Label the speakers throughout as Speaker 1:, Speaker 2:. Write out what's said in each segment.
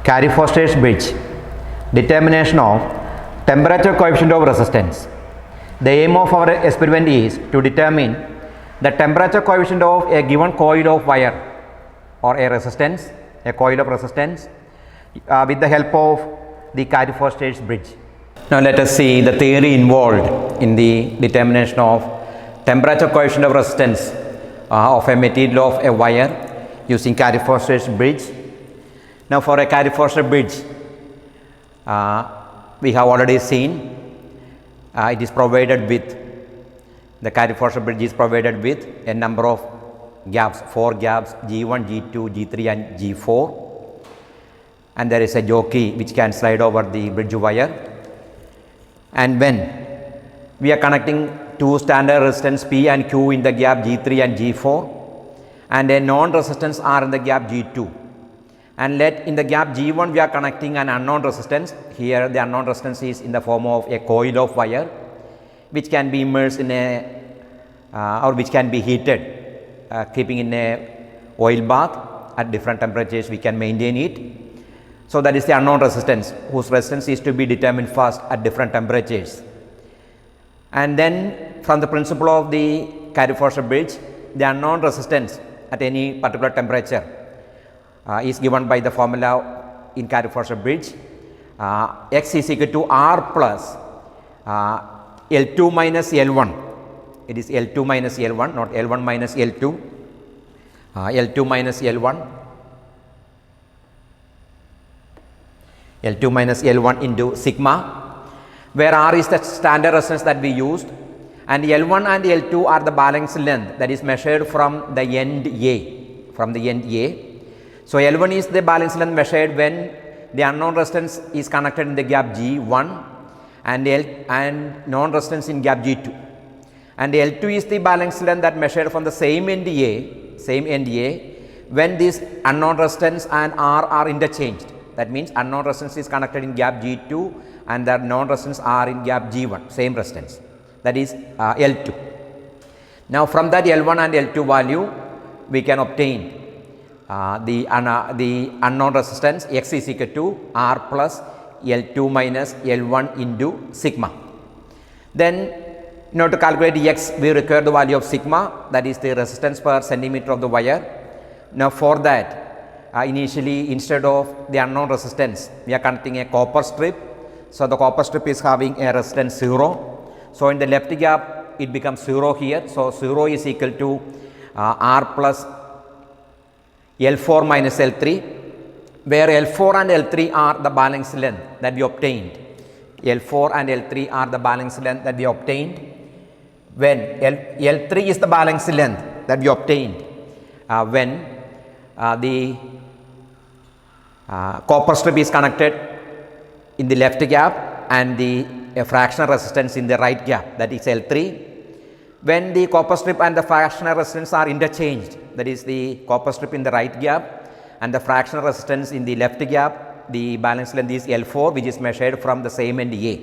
Speaker 1: Carey-Foster's bridge, determination of temperature coefficient of resistance. The aim of our experiment is to determine the temperature coefficient of a given coil of wire or a resistance, a coil of resistance, with the help of the Carey-Foster's bridge. Now let us see the theory involved in the determination of temperature coefficient of resistance of a material of a wire using Carey-Foster's bridge. Now for a Carey-Foster bridge, we have already seen it is provided with, the Carey-Foster bridge is provided with a number of gaps, 4 gaps, G1, G2, G3 and G4, and there is a jockey which can slide over the bridge wire. And when we are connecting two standard resistance P and Q in the gap G3 and G4 and a non-resistance R in the gap G2, and let in the gap G1 we are connecting an unknown resistance. Here the unknown resistance is in the form of a coil of wire which can be immersed in a or which can be heated, keeping in a oil bath at different temperatures we can maintain it. So that is the unknown resistance, whose resistance is to be determined first at different temperatures. And then from the principle of the Carey-Foster bridge, the unknown resistance at any particular temperature is given by the formula in Carey-Foster bridge. X is equal to R plus L2 minus L1. It is L2 minus L1, not L1 minus L2. L2 minus L1. L2 minus L1 into sigma, where R is the standard resistance that we used, and L1 and L2 are the balance length that is measured from the end A, So L1 is the balance length measured when the unknown resistance is connected in the gap G1 and non-resistance in gap G2, and L2 is the balance length that measured from the same end A when this unknown resistance and R are interchanged. That means unknown resistance is connected in gap G2 and the non-resistance are in gap G1, same resistance, that is L2. Now from that L1 and L2 value we can obtain the unknown resistance X is equal to R plus L2 minus L1 into sigma. Then in order to calculate X, we require the value of sigma, that is the resistance per centimeter of the wire. Now for that, initially instead of the unknown resistance, we are connecting a copper strip. So the copper strip is having a resistance 0. So in the left gap it becomes 0 here. So 0 is equal to R plus L4 minus L3, where L4 and L3 are the balance length that we obtained. L4 and L3 are the balance length that we obtained when L3 is the balance length that we obtained when the copper strip is connected in the left gap and the fractional resistance in the right gap, that is L3. When the copper strip and the fractional resistance are interchanged, that is the copper strip in the right gap and the fractional resistance in the left gap, the balance length is L4, which is measured from the same end A.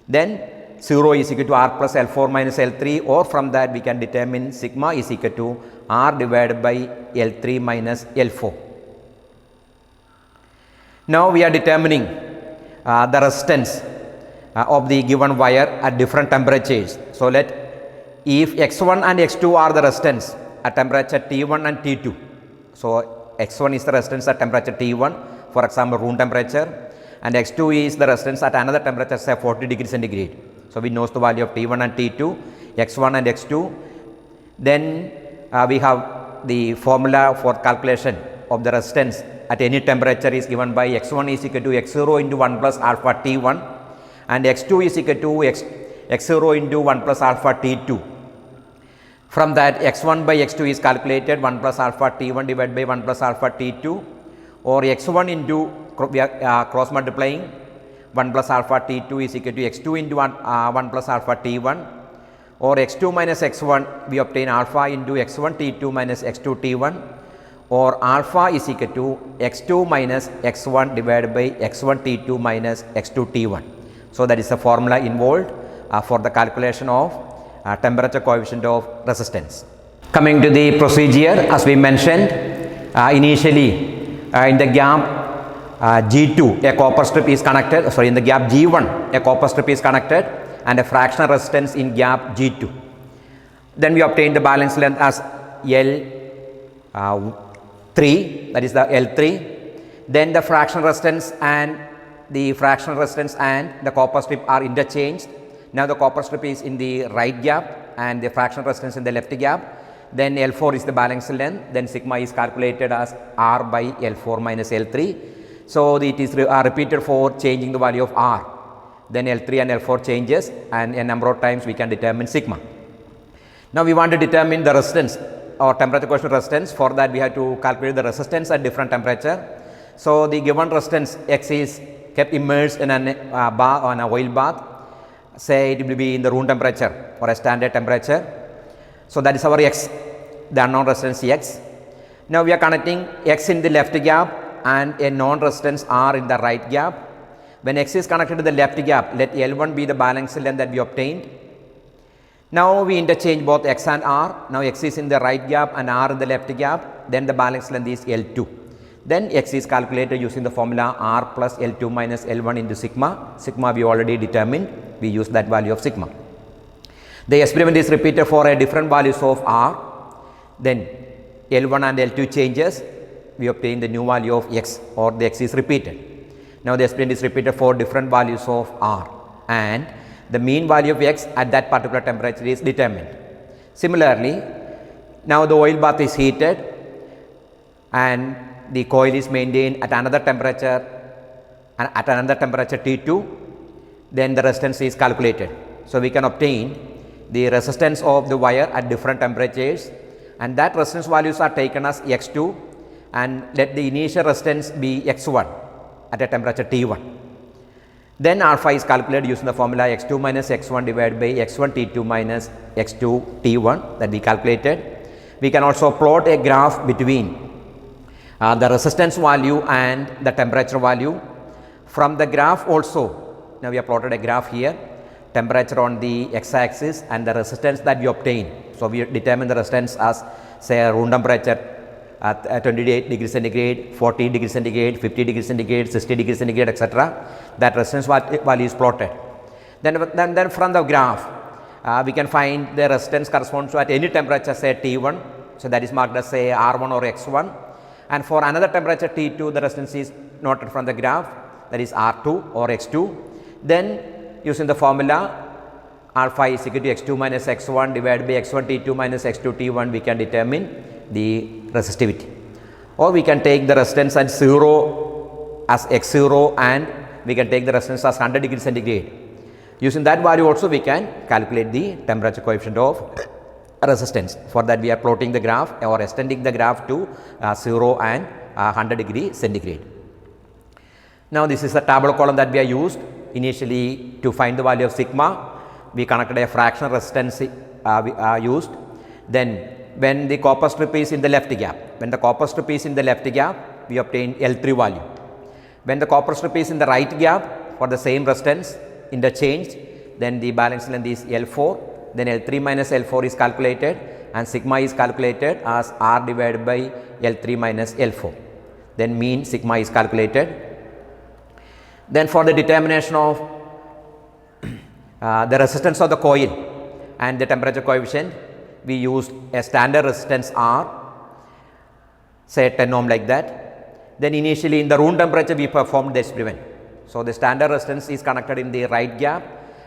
Speaker 1: Then 0 is equal to R plus L4 minus L3, or from that we can determine sigma is equal to R divided by L3 minus L4. Now we are determining the resistance of the given wire at different temperatures. So if X1 and X2 are the resistance at temperature T1 and T2. So X1 is the resistance at temperature T1, for example room temperature, and X2 is the resistance at another temperature, say 40 degrees centigrade. So we know the value of T1 and T2, X1 and X2. Then we have the formula for calculation of the resistance at any temperature is given by X1 is equal to X0 into 1 plus alpha T1 and X2 is equal to X0 into 1 plus alpha T2. From that X1 by X2 is calculated 1 plus alpha T1 divided by 1 plus alpha T2, or X1 into we are cross multiplying 1 plus alpha T2 is equal to X2 into 1 plus alpha T1, or X2 minus X1 we obtain alpha into X1 T2 minus X2 T1, or alpha is equal to X2 minus X1 divided by X1 T2 minus X2 T1. So that is the formula involved for the calculation of temperature coefficient of resistance. Coming to the procedure, as we mentioned initially in the gap G2 a copper strip is connected, in the gap G1 a copper strip is connected and a fractional resistance in gap G2. Then we obtain the balance length as L3, that is the L3. Then the fractional resistance and the copper strip are interchanged. Now the copper strip is in the right gap and the fractional resistance in the left gap. Then L4 is the balance length. Then sigma is calculated as R by L4 minus L3. So it is repeated for changing the value of R. Then L3 and L4 changes, and a number of times we can determine sigma. Now we want to determine the resistance or temperature coefficient resistance. For that we have to calculate the resistance at different temperature. So the given resistance X is kept immersed in a oil bath. Say it will be in the room temperature or a standard temperature. So that is our X, the unknown resistance X. Now we are connecting X in the left gap and a known resistance R in the right gap. When X is connected to the left gap, let L1 be the balance length that we obtained. Now we interchange both X and R. Now X is in the right gap and R in the left gap. Then the balance length is L2. Then X is calculated using the formula R plus L2 minus L1 into sigma. Sigma we already determined. We use that value of sigma. The experiment is repeated for a different values of R. Then L1 and L2 changes. We obtain the new value of X, or the X is repeated. Now the experiment is repeated for different values of R, and the mean value of X at that particular temperature is determined. Similarly, now the oil bath is heated and the coil is maintained at another temperature T2. Then the resistance is calculated. So we can obtain the resistance of the wire at different temperatures, and that resistance values are taken as X2, and let the initial resistance be X1 at a temperature T1. Then alpha is calculated using the formula X2 minus X1 divided by X1 T2 minus X2 T1 that we calculated. We can also plot a graph between the resistance value and the temperature value. From the graph also, now we have plotted a graph here, temperature on the x-axis and the resistance that we obtain. So we determine the resistance as, say, a room temperature at 28 degrees centigrade, 40 degrees centigrade, 50 degrees centigrade, 60 degrees centigrade, etc. That resistance value is plotted. Then from the graph, we can find the resistance corresponds to at any temperature, say T1. So that is marked as, say, R1 or X1. And for another temperature T2, the resistance is noted from the graph, that is R2 or X2. Then using the formula alpha is equal to X2 minus X1 divided by X1 T2 minus X2 T1, we can determine the resistivity. Or we can take the resistance at 0 as X0, and we can take the resistance as 100 degrees centigrade. Using that value also we can calculate the temperature coefficient of resistance. For that we are plotting the graph or extending the graph to 0 and 100 degree centigrade. Now this is the tabular column that we are used. Initially, to find the value of sigma, we connected a fractional resistance used. Then when the copper strip is in the left gap, we obtain L3 value. When the copper strip is in the right gap, for the same resistance interchanged, then the balance length is L4. Then L3 minus L4 is calculated, and sigma is calculated as R divided by L3 minus L4. Then mean sigma is calculated. Then for the determination of the resistance of the coil and the temperature coefficient, we used a standard resistance R, say 10 ohm like that. Then initially in the room temperature we performed the experiment. So the standard resistance is connected in the right gap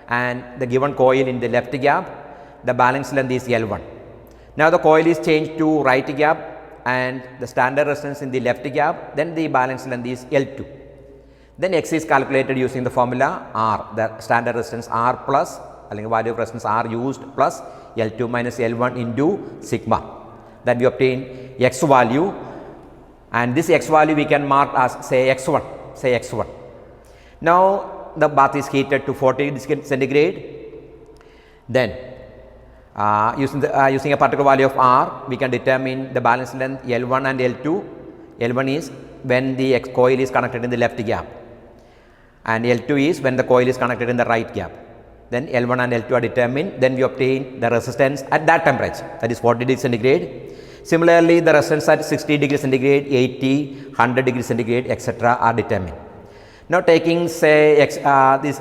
Speaker 1: and the given coil in the left gap. The balance length is L1. Now the coil is changed to right gap and the standard resistance in the left gap, then the balance length is L2. Then X is calculated using the formula R, the standard resistance R plus, value of resistance R used plus L2 minus L1 into sigma. That we obtain X value, and this X value we can mark as, say, X1. Now the bath is heated to 40 degrees centigrade. Then using a particular value of R, we can determine the balance length L1 and L2. L1 is when the coil is connected in the left gap, and L2 is when the coil is connected in the right gap. Then L1 and L2 are determined. Then we obtain the resistance at that temperature, that is 40 degrees centigrade. Similarly, the resistance at 60 degrees centigrade, 80, 100 degrees centigrade, etc. are determined. Now taking say this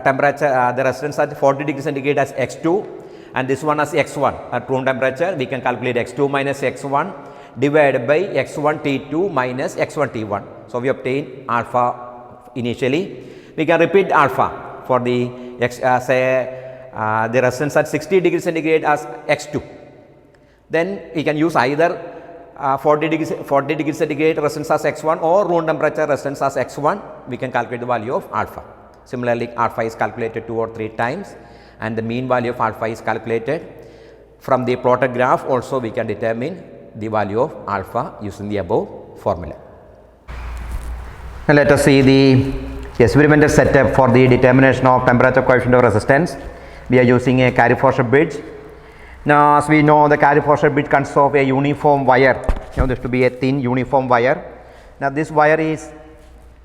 Speaker 1: temperature, the resistance at 40 degrees centigrade as x2 and this one as x1 at room temperature, we can calculate x2 minus x1 divided by x1 T2 minus x1 T1. So we obtain alpha initially. We can repeat alpha for the the resistance at 60 degrees centigrade as x2. Then we can use either 40 degrees centigrade resistance as x1 or room temperature resistance as x1. We can calculate the value of alpha. Similarly, alpha is calculated 2 or 3 times and the mean value of alpha is calculated. From the plotted graph also we can determine the value of alpha using the above formula. Now let us see the experimental setup for the determination of temperature coefficient of resistance. We are using a Carey-Forster bridge. Now as we know, the Carey-Forster bridge consists of a uniform wire. This to be a thin uniform wire. Now this wire is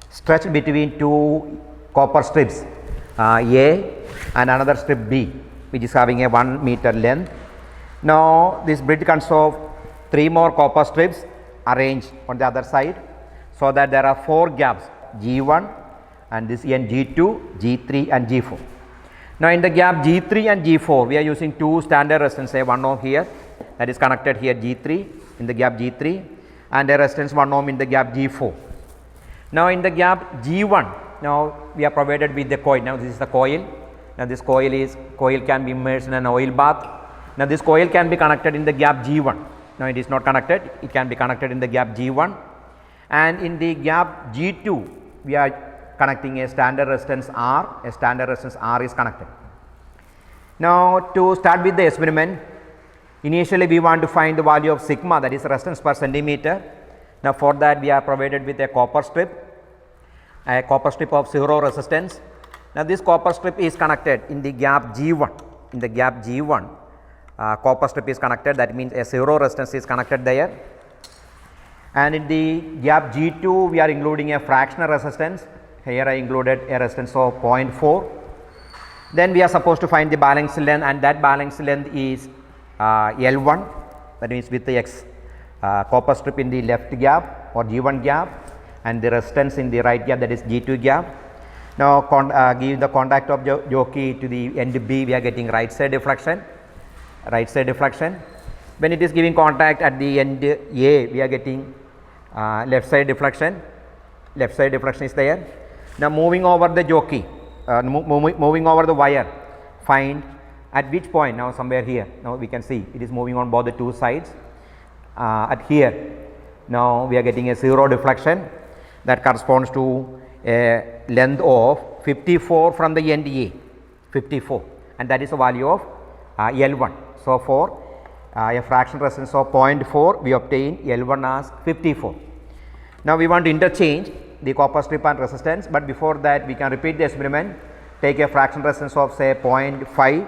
Speaker 1: stretched between 2 copper strips, A and another strip B, which is having a 1 meter length. Now this bridge consists of 3 more copper strips arranged on the other side, so that there are 4 gaps, G1 and this end G2, G3 and G4. Now in the gap G3 and G4 we are using 2 standard resistance, say 1 ohm here, that is connected here G3 in the gap G3 and a resistance 1 ohm in the gap G4. Now in the gap G1, now we are provided with the coil. Now this is the coil. Now this coil can be immersed in an oil bath. Now this coil can be connected in the gap G1. Now it is not connected, it can be connected in the gap G1, and in the gap G2 we are connecting a standard resistance R. A standard resistance R is connected. Now to start with the experiment, initially we want to find the value of sigma, that is resistance per centimeter. Now for that we are provided with a copper strip of 0 resistance. Now this copper strip is connected in the gap G1. In the gap G1 copper strip is connected, that means a 0 resistance is connected there, and in the gap G2 we are including a fractional resistance. Here I included a resistance of 0.4. Then we are supposed to find the balanced length, and that balanced length is L1, that means with the copper strip in the left gap or G1 gap and the resistance in the right gap, that is G2 gap. Now give the contact of jockey to the end B, we are getting right side deflection. When it is giving contact at the end A, we are getting left side deflection. Left side deflection is there. Now moving over the jockey, moving over the wire, find at which point. Now somewhere here, now we can see it is moving on both the 2 sides. At here, now we are getting a 0 deflection that corresponds to a length of 54 from the end A, 54, and that is the value of L1. So for a fraction resistance of 0.4 we obtain L1 as 54. Now we want to interchange the copper strip and resistance, but before that we can repeat the experiment. Take a fraction resistance of say 0.5,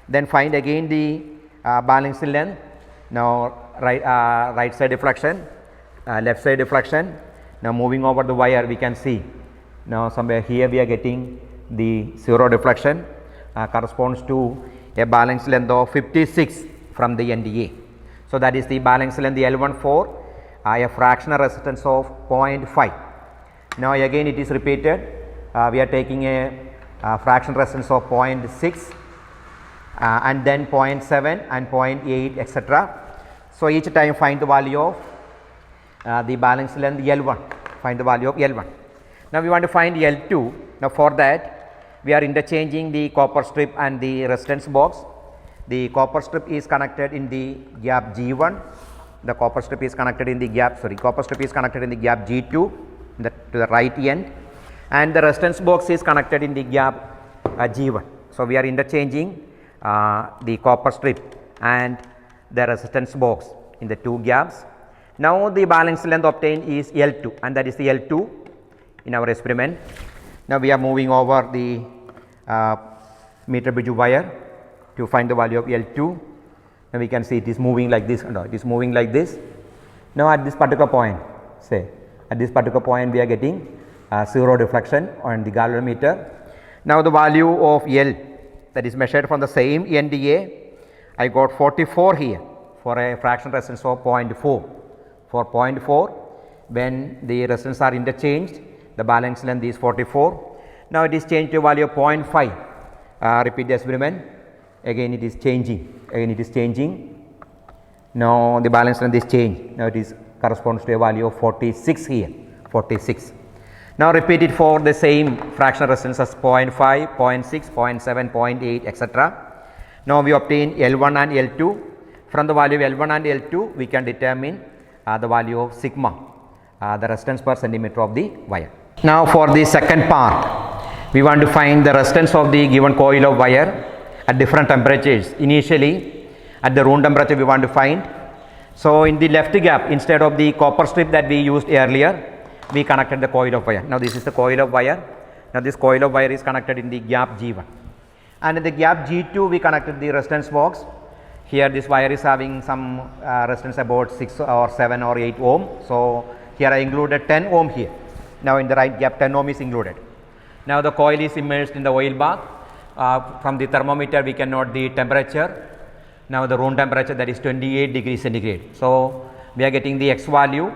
Speaker 1: then find again the balanced length. Now right side deflection, left side deflection. Now moving over the wire, we can see now somewhere here we are getting the 0 deflection, corresponds to a balanced length of 56 from the end A. So that is the balanced length, the L1 for a fractional resistance of 0.5. Now again it is repeated, we are taking a fraction resistance of 0.6 and then 0.7 and 0.8 etc. So each time find the value of the balanced length L1, find the value of L1. Now we want to find L2. Now for that we are interchanging the copper strip and the resistance box. The copper strip is connected in the gap G1, the copper strip is connected in the gap G2 to the right end, and the resistance box is connected in the gap G1. So we are interchanging the copper strip and the resistance box in the 2 gaps. Now the balanced length obtained is L2, and that is the L2 in our experiment. Now we are moving over the meter bridge wire to find the value of L2. Now we can see it is moving like this, it is moving like this. Now at this particular point, say at this particular point we are getting 0 deflection on the galvanometer. Now the value of L, that is measured from the same NDA, I got 44 here, for a fraction resistance of 0.4. For 0.4, when the resistance are interchanged, the balance length is 44. Now it is changed to a value of 0.5. Repeat the experiment. Again it is changing. Now the balance length is changed. Now it is corresponds to a value of 46 here. 46. Now repeat it for the same fractional resistance as 0.5, 0.6, 0.7, 0.8, etc. Now we obtain L1 and L2. From the value of L1 and L2, we can determine the value of sigma, the resistance per centimeter of the wire. Now for the second part, we want to find the resistance of the given coil of wire at different temperatures. Initially, at the room temperature we want to find. So in the left gap, instead of the copper strip that we used earlier, we connected the coil of wire. Now this is the coil of wire. Now this coil of wire is connected in the gap G1, and in the gap G2 we connected the resistance box. Here this wire is having some resistance about 6 or 7 or 8 ohm. So here I included 10 ohm here. Now in the right gap 10 ohm is included. Now the coil is immersed in the oil bath. From the thermometer we can note the temperature. Now the room temperature, that is 28 degrees centigrade. So we are getting the X value,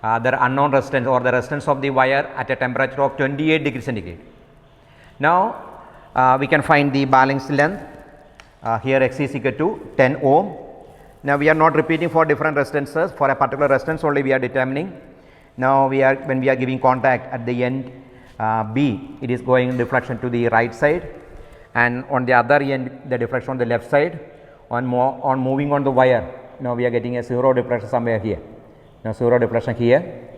Speaker 1: the unknown resistance or the resistance of the wire at a temperature of 28 degrees centigrade. Now we can find the balance length. Here X is equal to 10 ohm. Now we are not repeating for different resistances. For a particular resistance only we are determining. Now when we are giving contact at the end B, it is going in deflection to the right side, and on the other end the deflection on the left side. On moving on the wire, now we are getting a zero deflection somewhere here. Now zero deflection here,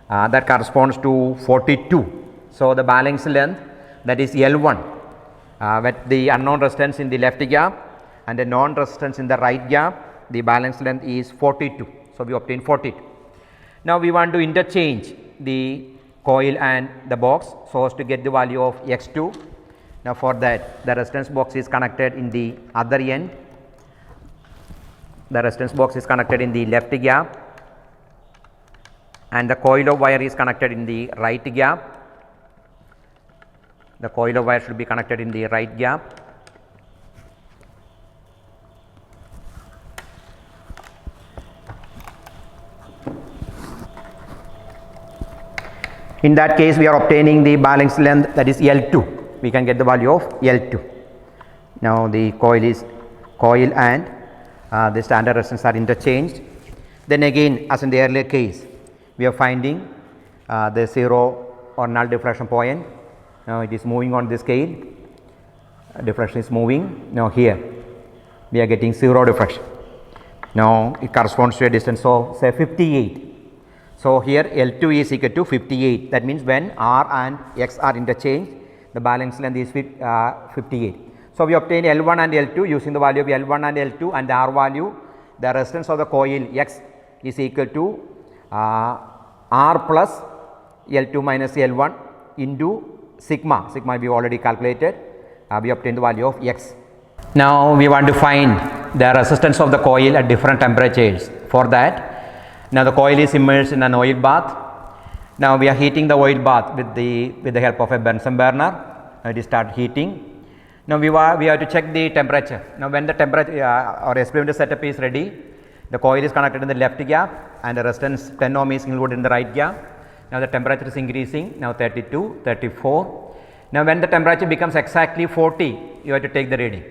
Speaker 1: that corresponds to 42. So the balance length, that is L1, with the unknown resistance in the left gap and the known resistance in the right gap, the balance length is 42. So we obtain 42. Now we want to interchange the coil and the box so as to get the value of X2. Now for that, the resistance box is connected in the other end. The resistance box is connected in the left gap, and the coil of wire is connected in the right gap. The coil of wire should be connected in the right gap. In that case we are obtaining the balance length, that is L2. We can get the value of L2. Now the coil and the standard resistance are interchanged. Then again, as in the earlier case, we are finding the zero or null deflection point. Now it is moving on the scale, deflection is moving. Now here we are getting zero deflection. Now it corresponds to a distance of say 58. So here L2 is equal to 58. That means when R and X are interchanged, the balance length is 58. So we obtain L1 and L2 using the value of L1 and L2 and the R value. The resistance of the coil X is equal to R plus L2 minus L1 into sigma. Sigma we already calculated. We obtain the value of X. Now we want to find the resistance of the coil at different temperatures. For that, now the coil is immersed in an oil bath. Now we are heating the oil bath with the help of a Bunsen burner. It is start heating. Now we have to check the temperature. Now when the temperature our experimental setup is ready, the coil is connected in the left gap and the resistance 10 ohm is included in the right gap. Now the temperature is increasing, now 32, 34. Now when the temperature becomes exactly 40, you have to take the reading.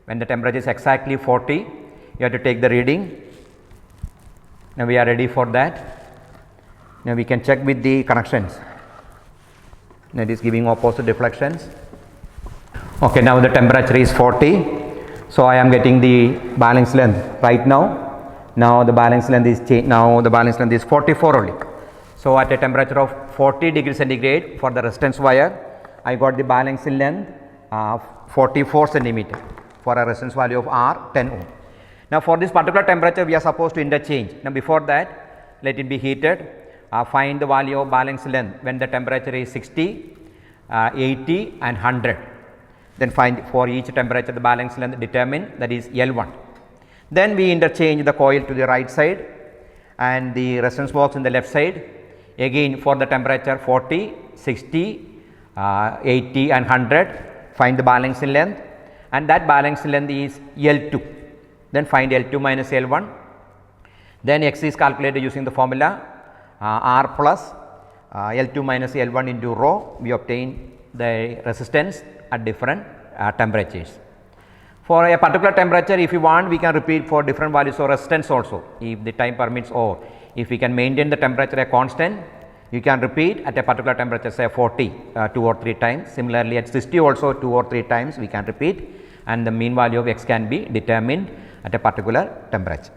Speaker 1: When the temperature is exactly 40, you have to take the reading. Now we are ready for that. Now we can check with the connections. Now it is giving opposite deflections. Okay, now the temperature is 40. So I am getting the balance length right now. Now the balance length is changed. Now the balance length is 44 only. So at a temperature of 40 degrees centigrade for the resistance wire, I got the balance length 44 centimeter for a resistance value of R 10 ohm. Now for this particular temperature we are supposed to interchange. Now before that, let it be heated. Find the value of balance length when the temperature is 60, 80 and 100. Then find for each temperature the balance length determine, that is L1. Then we interchange the coil to the right side and the resistance box in the left side. Again for the temperature 40, 60, 80 and 100, find the balance length, and that balance length is L2. then find L2 minus L1, then X is calculated using the formula R plus L2 minus L1 into rho. We obtain the resistance at different temperatures. For a particular temperature, if you want, we can repeat for different values of resistance also, if the time permits, or if we can maintain the temperature a constant, you can repeat at a particular temperature, say 40 2 or 3 times. Similarly, at 60 also 2 or 3 times we can repeat, and the mean value of X can be determined at a particular temperature.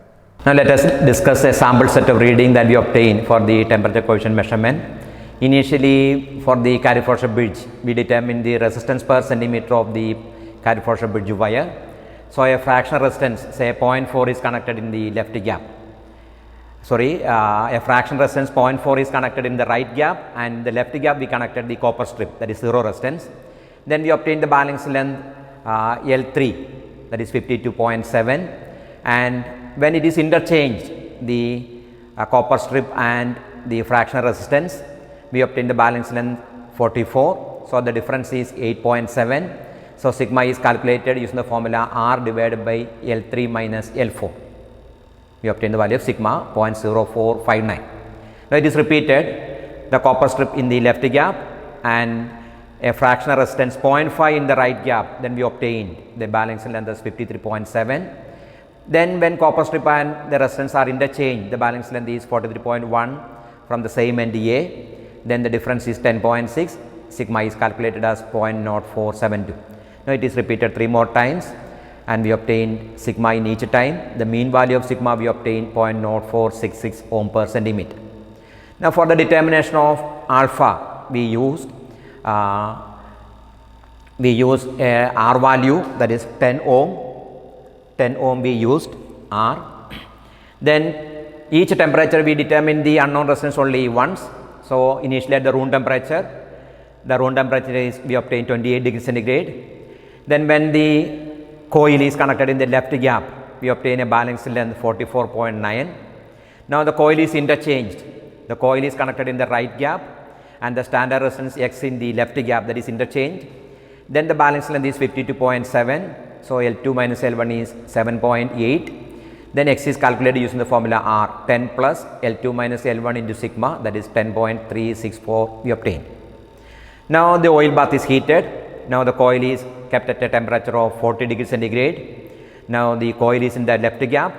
Speaker 1: Now, let us discuss a sample set of reading that we obtain for the temperature coefficient measurement. Initially, for the Carey-Forster bridge, we determine the resistance per centimeter of the Carey-Forster bridge wire. So, a fractional resistance, say 0.4 is connected in the left gap. A fractional resistance 0.4 is connected in the right gap, and the left gap we connected the copper strip, that is 0 resistance. Then we obtain the balance length L3, that is 52.7, and when it is interchanged, the copper strip and the fractional resistance, we obtain the balance length 44. So, the difference is 8.7. So, sigma is calculated using the formula R divided by L3 minus L4. We obtain the value of sigma 0.0459. Now, it is repeated, the copper strip in the left gap and a fractional resistance 0.5 in the right gap, then we obtained the balance length as 53.7. Then when copper strip and the resistance are interchanged, the balance length is 43.1 from the same end A, then the difference is 10.6, sigma is calculated as 0.0472. Now, it is repeated 3 more times and we obtained sigma in each time. The mean value of sigma we obtained 0.0466 ohm per centimeter. Now, for the determination of alpha, we used a R value, that is 10 ohm. 10 ohm we used R. Then each temperature we determine the unknown resistance only once. So, initially at the room temperature, is we obtain 28 degrees centigrade. Then when the coil is connected in the left gap, we obtain a balance length 44.9. Now, the coil is interchanged. The coil is connected in the right gap and the standard resistance X in the left gap, that is interchanged. Then the balance length is 52.7. So, L2 minus L1 is 7.8. Then X is calculated using the formula R, 10 plus L2 minus L1 into sigma, that is 10.364 we obtain. Now, the oil bath is heated. Now, the coil is kept at a temperature of 40 degrees centigrade. Now, the coil is in the left gap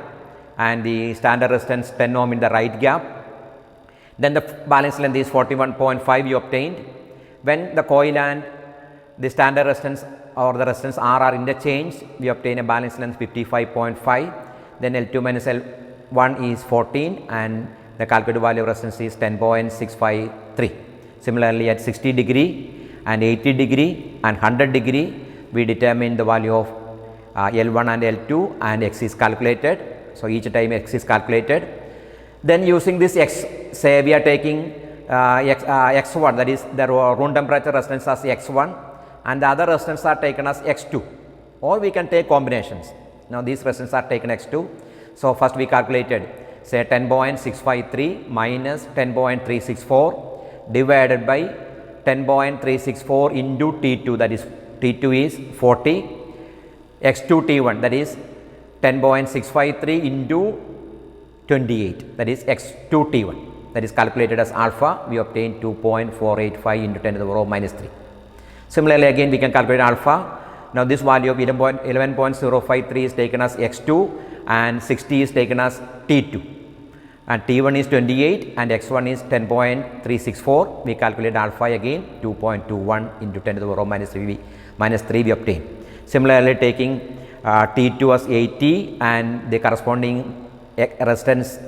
Speaker 1: and the standard resistance 10 ohm in the right gap. Then the balance length is 41.5 we obtained. When the coil and the standard resistance or the resistance R are interchanged, we obtain a balance length 55.5. Then L2 minus L1 is 14 and the calculated value of resistance is 10.653. Similarly, at 60 degree and 80 degree and 100 degree, we determine the value of L1 and L2 and X is calculated. So, each time X is calculated. Then using this X, say we are taking X1, that is the room temperature resistance as X1 and the other resistance are taken as X2, or we can take combinations. Now, these resistance are taken X2. So, first we calculated, say 10.653 minus 10.364 divided by 10.364 into T2, that is T2 is 40, X2 T1, that is 10.653 into 28, that is X2 T1, that is calculated as alpha. We obtain 2.485 into 10 to the power of minus 3. Similarly, again we can calculate alpha. Now, this value of 11.053 is taken as X2 and 60 is taken as T2 and T1 is 28 and X1 is 10.364. We calculate alpha again 2.21 into 10 to the power of minus 3 we obtain. Similarly, taking T2 as 80 and the corresponding resistance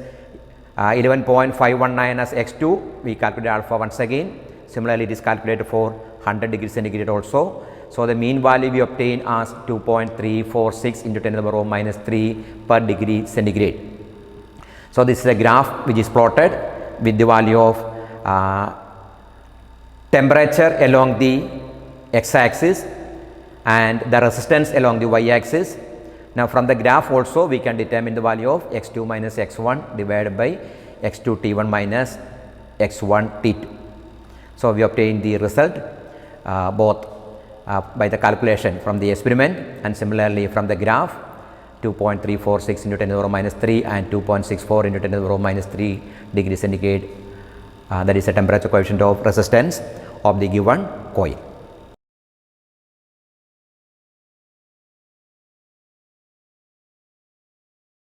Speaker 1: 11.519 as X2, we calculate alpha once again. Similarly, it is calculated for 100 degrees centigrade also. So, the mean value we obtain as 2.346 into 10 to the power of minus 3 per degree centigrade. So, this is a graph which is plotted with the value of temperature along the x axis and the resistance along the y axis. Now, from the graph also we can determine the value of X2 minus X1 divided by X2 T1 minus X1 T2. So, we obtain the result both by the calculation from the experiment and similarly from the graph 2.346 into 10 to the power minus 3 and 2.64 into 10 to the power minus 3 degrees centigrade. That is the temperature coefficient of resistance of the given coil.